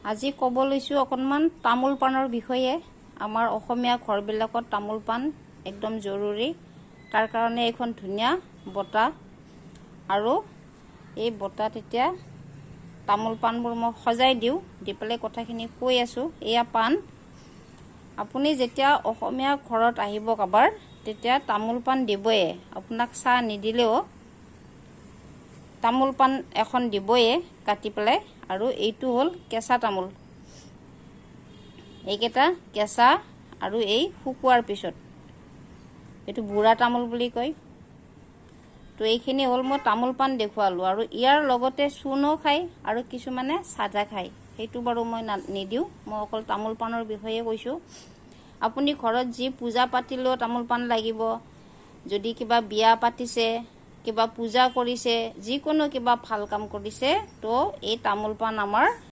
আজি ক'ব লৈছোঁ অকণমান তামোল পাণৰ বিষয়ে। আমাৰ অসমীয়া ঘৰবিলাকত তামোল পাণ একদম জৰুৰী। তাৰ কাৰণে এইখন ধুনীয়া বটা, আৰু এই বটাত এতিয়া তামোল পাণবোৰ মই সজাই দিওঁ, দি পেলাই কথাখিনি কৈ আছোঁ। এয়া পাণ। আপুনি যেতিয়া অসমীয়া ঘৰত আহিব কাৰোবাৰ, তেতিয়া তামোল পাণ দিবয়ে। আপোনাক চাহ নিদিলেও তামোল পাণ এখন দিবয়ে কাটি পেলাই। আৰু এইটো হ'ল কেঁচা তামোল। এইকেইটা কেঁচা, আৰু এই শুকোৱাৰ পিছত এইটো বুঢ়া তামোল বুলি কয়। তো এইখিনি হ'ল মই তামোল পাণ দেখুৱালোঁ। আৰু ইয়াৰ লগতে চূণো খায়, আৰু কিছুমানে চাধা খায়। সেইটো বাৰু মই নিদিওঁ, মই অকল তামোল পাণৰ বিষয়ে কৈছোঁ। আপুনি ঘৰত যি পূজা পাতিলেও তামোল পাণ লাগিব। যদি কিবা বিয়া পাতিছে, কিবা পূজা কৰিছে, যিকোনো কিবা ভাল কাম কৰিছে, তো এই তামোল পাণ আমাৰ